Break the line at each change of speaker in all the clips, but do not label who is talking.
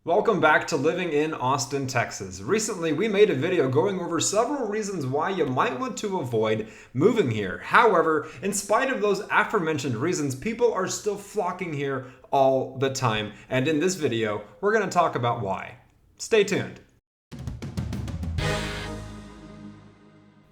Welcome back to Living in Austin, Texas. Recently, we made a video going over several reasons why you might want to avoid moving here. However, in spite of those aforementioned reasons, people are still flocking here all the time. And in this video, we're going to talk about why. Stay tuned.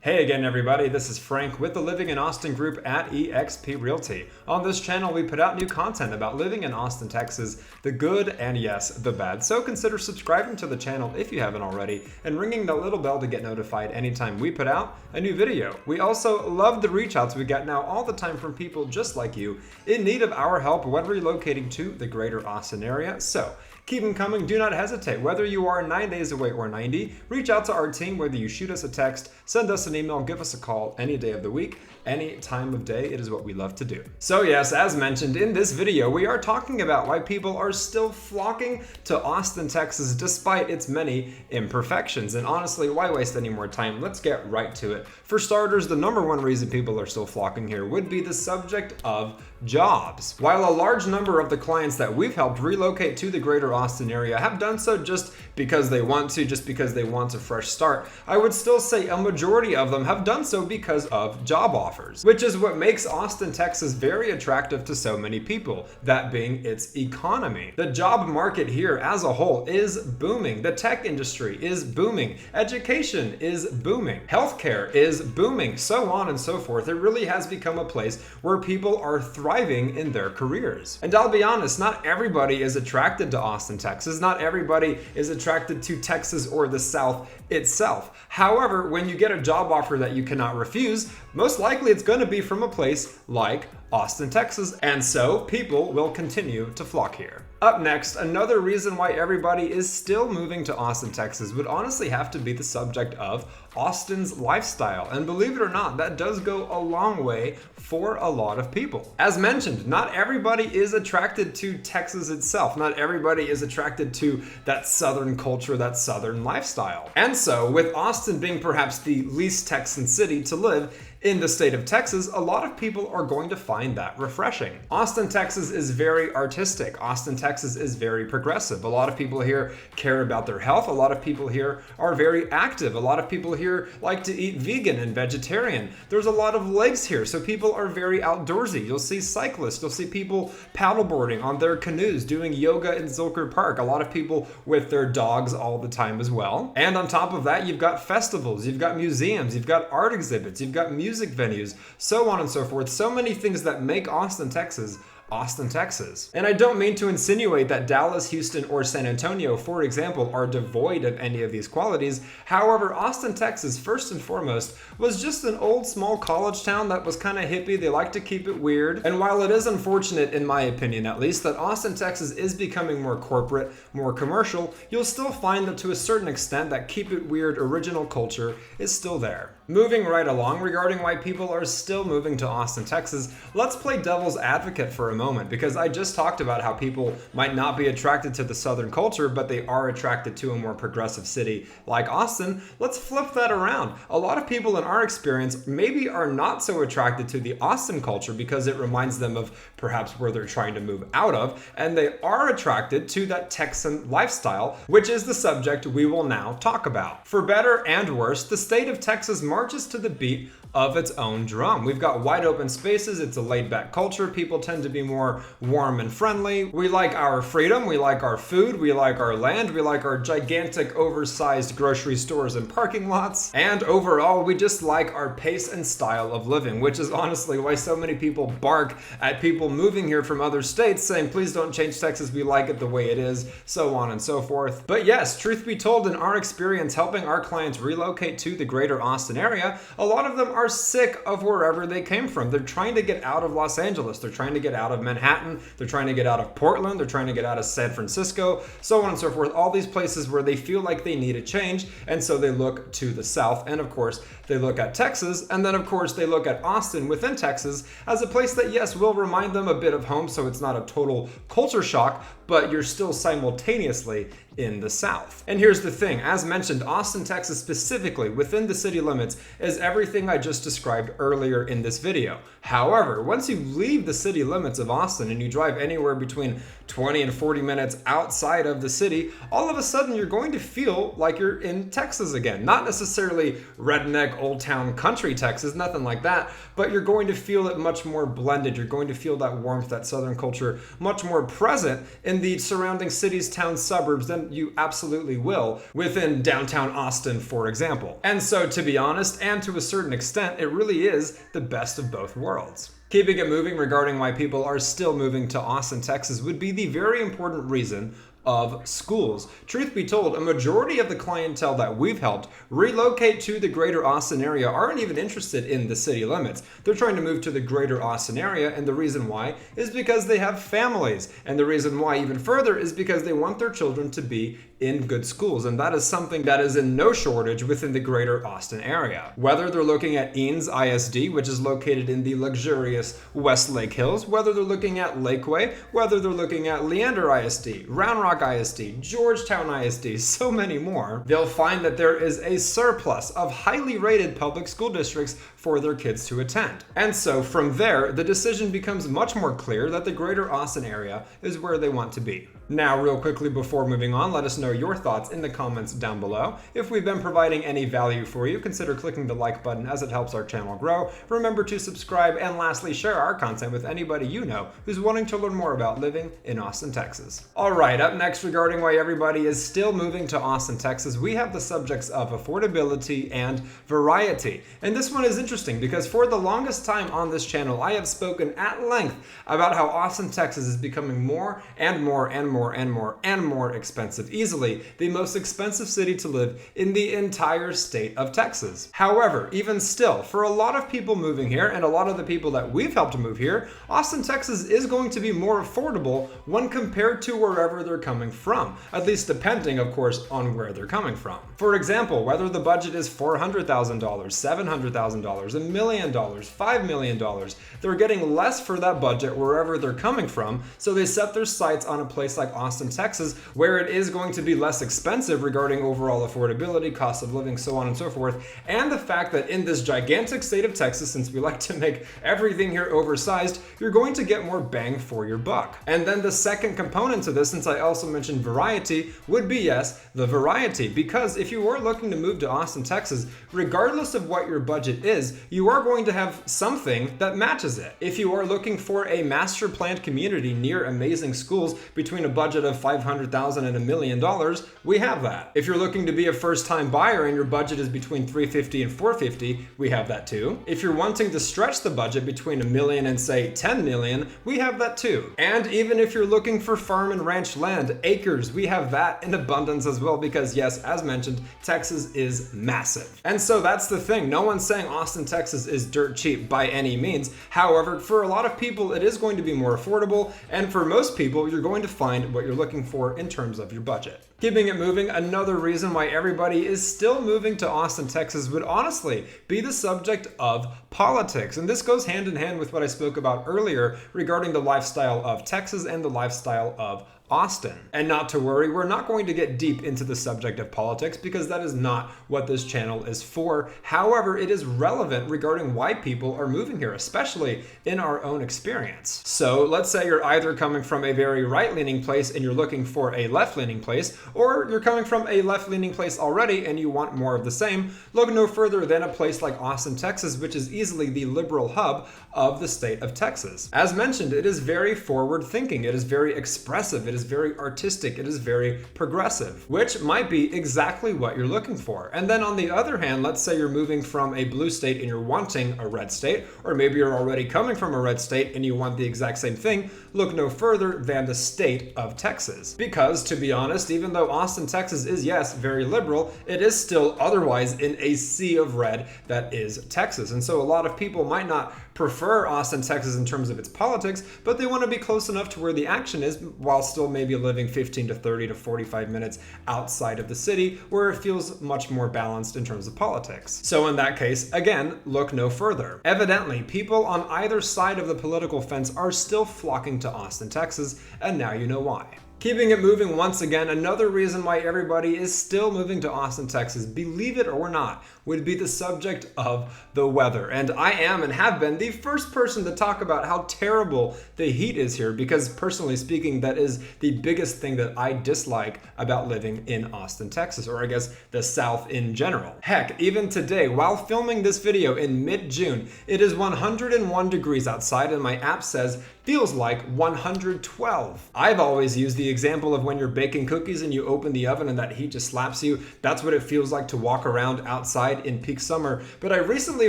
Hey again everybody, this is Frank with the Living in Austin group at eXp Realty. On this channel we put out new content about living in Austin, Texas, the good and yes, the bad. So consider subscribing to the channel if you haven't already and ringing the little bell to get notified anytime we put out a new video. We also love the reach outs we get now all the time from people just like you in need of our help when relocating to the greater Austin area. So keep them coming, do not hesitate. Whether you are 9 days away or 90, reach out to our team, whether you shoot us a text, send us an email, give us a call any day of the week, any time of day. It is what we love to do. So yes, as mentioned in this video, we are talking about why people are still flocking to Austin, Texas, despite its many imperfections. And honestly, why waste any more time? Let's get right to it. For starters, the number one reason people are still flocking here would be the subject of jobs. While a large number of the clients that we've helped relocate to the greater Austin area have done so just because they want to, just because they want a fresh start, I would still say a majority of them have done so because of job offers, which is what makes Austin, Texas very attractive to so many people, that being its economy. The job market here as a whole is booming. The tech industry is booming. Education is booming. Healthcare is booming, so on and so forth. It really has become a place where people are thriving in their careers. And I'll be honest, not everybody is attracted to Austin, Texas. Not everybody is attracted to Texas or the South itself. However, when you get a job offer that you cannot refuse, most likely it's going to be from a place like Austin, Texas, and so people will continue to flock here. Up next, another reason why everybody is still moving to Austin, Texas would honestly have to be the subject of Austin's lifestyle. And believe it or not, that does go a long way for a lot of people. As mentioned, not everybody is attracted to Texas itself. Not everybody is attracted to that southern culture, that southern lifestyle. And so, with Austin being perhaps the least Texan city to live in the state of Texas, a lot of people are going to find that refreshing. Austin, Texas is very artistic. Austin, Texas is very progressive. A lot of people here care about their health. A lot of people here are very active. A lot of people here like to eat vegan and vegetarian. There's a lot of lakes here, so people are very outdoorsy. You'll see cyclists. You'll see people paddleboarding on their canoes, doing yoga in Zilker Park. A lot of people with their dogs all the time as well. And on top of that, you've got festivals, you've got museums, you've got art exhibits, you've got music venues, so on and so forth. So many things that make Austin, Texas, Austin, Texas. And I don't mean to insinuate that Dallas, Houston, or San Antonio, for example, are devoid of any of these qualities. However, Austin, Texas, first and foremost, was just an old small college town that was kind of hippie. They like to keep it weird. And while it is unfortunate, in my opinion at least, that Austin, Texas is becoming more corporate, more commercial, you'll still find that to a certain extent that keep it weird original culture is still there. Moving right along, regarding why people are still moving to Austin, Texas, let's play devil's advocate for a moment, because I just talked about how people might not be attracted to the southern culture, but they are attracted to a more progressive city like Austin. Let's flip that around. A lot of people in our experience maybe are not so attracted to the Austin culture because it reminds them of perhaps where they're trying to move out of, and they are attracted to that Texan lifestyle, which is the subject we will now talk about. For better and worse, the state of Texas marches to the beat of its own drum. We've got wide open spaces. It's a laid back culture. People tend to be more warm and friendly. We like our freedom. We like our food. We like our land. We like our gigantic oversized grocery stores and parking lots. And overall, we just like our pace and style of living, which is honestly why so many people bark at people moving here from other states saying, please don't change Texas. We like it the way it is, so on and so forth. But yes, truth be told, in our experience helping our clients relocate to the greater Austin area, a lot of them are sick of wherever they came from. They're trying to get out of Los Angeles. They're trying to get out of Manhattan. They're trying to get out of Portland. They're trying to get out of San Francisco, so on and so forth. All these places where they feel like they need a change, and so they look to the South. And of course, they look at Texas, and then of course they look at Austin within Texas as a place that, yes, will remind them a bit of home, so it's not a total culture shock, but you're still simultaneously in the South. And here's the thing, as mentioned, Austin, Texas specifically within the city limits is everything I just described earlier in this video. However, once you leave the city limits of of Austin and you drive anywhere between 20 and 40 minutes outside of the city, all of a sudden you're going to feel like you're in Texas again. Not necessarily redneck, old town country Texas, nothing like that, but you're going to feel it much more blended. You're going to feel that warmth, that Southern culture much more present in the surrounding cities, towns, suburbs than you absolutely will within downtown Austin, for example. And so, to be honest, and to a certain extent, it really is the best of both worlds. Keeping it moving regarding why people are still moving to Austin, Texas would be the very important reason of schools. Truth be told, a majority of the clientele that we've helped relocate to the greater Austin area aren't even interested in the city limits. They're trying to move to the greater Austin area, and the reason why is because they have families. And the reason why even further is because they want their children to be in good schools, and that is something that is in no shortage within the greater Austin area. Whether they're looking at Eanes ISD, which is located in the luxurious Westlake Hills, whether they're looking at Lakeway, whether they're looking at Leander ISD, Round Rock ISD, Georgetown ISD, so many more, they'll find that there is a surplus of highly rated public school districts for their kids to attend. And so from there, the decision becomes much more clear that the greater Austin area is where they want to be. Now, real quickly before moving on, let us know your thoughts in the comments down below. If we've been providing any value for you, consider clicking the like button as it helps our channel grow. Remember to subscribe, and lastly, share our content with anybody you know who's wanting to learn more about living in Austin, Texas. All right, up next regarding why everybody is still moving to Austin, Texas, we have the subjects of affordability and variety. And this one is interesting because for the longest time on this channel, I have spoken at length about how Austin, Texas is becoming more and more expensive. Easily the most expensive city to live in the entire state of Texas. However, even still, for a lot of people moving here and a lot of the people that we've helped to move here, Austin, Texas is going to be more affordable when compared to wherever they're coming from, at least depending, of course, on where they're coming from. For example, whether the budget is $400,000, $700,000, $1 million, $5 million, they're getting less for that budget wherever they're coming from, so they set their sights on a place like Austin, Texas, where it is going to be less expensive regarding overall affordability, cost of living, so on and so forth, and the fact that in this gigantic state of Texas, since we like to make everything here oversized, you're going to get more bang for your buck. And then the second component to this, since I also mentioned variety, would be, yes, the variety, because if you are looking to move to Austin, Texas, regardless of what your budget is, you are going to have something that matches it. If you are looking for a master planned community near amazing schools between a budget of $500,000 and $1 million, we have that. If you're looking to be a first-time buyer and your budget is between $350,000 and $450,000, we have that too. If you're wanting to stretch the budget between $1 million and say $10 million, we have that too. And even if you're looking for farm and ranch land, acres, we have that in abundance as well, because yes, as mentioned, Texas is massive. And so that's the thing. No one's saying Austin, Texas is dirt cheap by any means. However, for a lot of people, it is going to be more affordable, and for most people, you're going to find what you're looking for in terms of your budget. Keeping it moving, another reason why everybody is still moving to Austin, Texas would honestly be the subject of politics. And this goes hand in hand with what I spoke about earlier regarding the lifestyle of Texas and the lifestyle of Austin. And not to worry, we're not going to get deep into the subject of politics because that is not what this channel is for. However, it is relevant regarding why people are moving here, especially in our own experience. So let's say you're either coming from a very right-leaning place and you're looking for a left-leaning place, or you're coming from a left-leaning place already and you want more of the same. Look no further than a place like Austin, Texas, which is easily the liberal hub of the state of Texas. As mentioned, it is very forward-thinking, it is very expressive, it is very artistic, it is very progressive, which might be exactly what you're looking for. And then on the other hand, let's say you're moving from a blue state and you're wanting a red state, or maybe you're already coming from a red state and you want the exact same thing. Look no further than the state of Texas. Because to be honest, even though Austin, Texas is, yes, very liberal, it is still otherwise in a sea of red that is Texas. And so a lot of people might not prefer Austin, Texas in terms of its politics, but they want to be close enough to where the action is while still maybe living 15 to 30 to 45 minutes outside of the city where it feels much more balanced in terms of politics. So in that case, again, look no further. Evidently, people on either side of the political fence are still flocking to Austin, Texas, and now you know why. Keeping it moving once again, another reason why everybody is still moving to Austin, Texas, believe it or not, would be the subject of the weather. And I am and have been the first person to talk about how terrible the heat is here, because personally speaking, that is the biggest thing that I dislike about living in Austin, Texas, or I guess the South in general. Heck, even today, while filming this video in mid-June, it is 101 degrees outside and my app says feels like 112. I've always used the example of when you're baking cookies and you open the oven and that heat just slaps you. That's what it feels like to walk around outside in peak summer. But I recently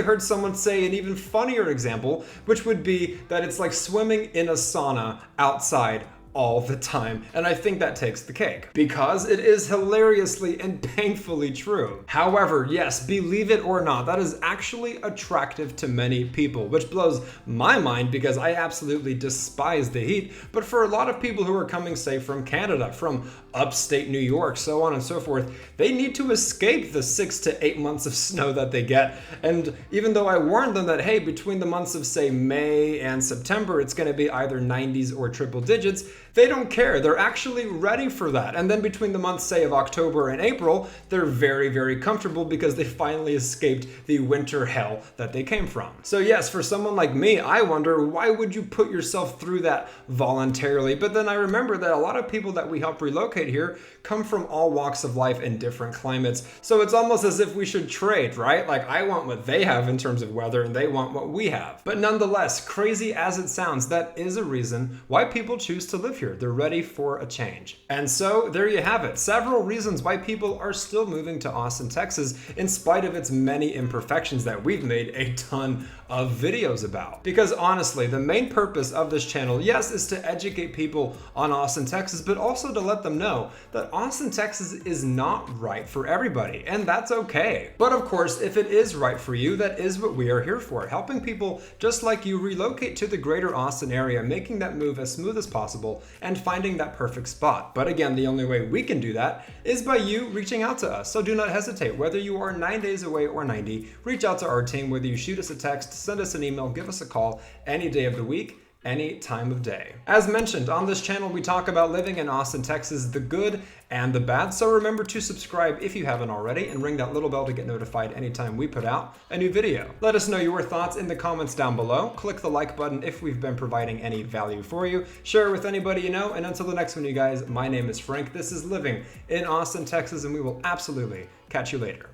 heard someone say an even funnier example, which would be that it's like swimming in a sauna outside all the time, and I think that takes the cake, because it is hilariously and painfully true. However, yes, believe it or not, that is actually attractive to many people, which blows my mind because I absolutely despise the heat. But for a lot of people who are coming, say, from Canada, from upstate New York, so on and so forth, they need to escape the 6 to 8 months of snow that they get. And even though I warned them that, hey, between the months of, say, May and September, it's going to be either 90s or triple digits, they don't care. They're actually ready for that. And then between the months, say, of October and April, they're very, very comfortable because they finally escaped the winter hell that they came from. So yes, for someone like me, I wonder, why would you put yourself through that voluntarily? But then I remember that a lot of people that we help relocate here come from all walks of life in different climates. So it's almost as if we should trade, right? Like, I want what they have in terms of weather and they want what we have. But nonetheless, crazy as it sounds, that is a reason why people choose to live here. They're ready for a change. And so there you have it. Several reasons why people are still moving to Austin, Texas, in spite of its many imperfections that we've made a ton of videos about. Because honestly, the main purpose of this channel, yes, is to educate people on Austin, Texas, but also to let them know that Austin, Texas is not right for everybody, and that's okay. But of course, if it is right for you, that is what we are here for, helping people just like you relocate to the greater Austin area, making that move as smooth as possible and finding that perfect spot. But again, the only way we can do that is by you reaching out to us. So do not hesitate. Whether you are 9 days away or 90, reach out to our team, whether you shoot us a text, send us an email, give us a call any day of the week, any time of day. As mentioned, on this channel, we talk about living in Austin, Texas, the good and the bad. So remember to subscribe if you haven't already and ring that little bell to get notified anytime we put out a new video. Let us know your thoughts in the comments down below. Click the like button if we've been providing any value for you. Share it with anybody you know. And until the next one, you guys, my name is Frank. This is Living in Austin, Texas, and we will absolutely catch you later.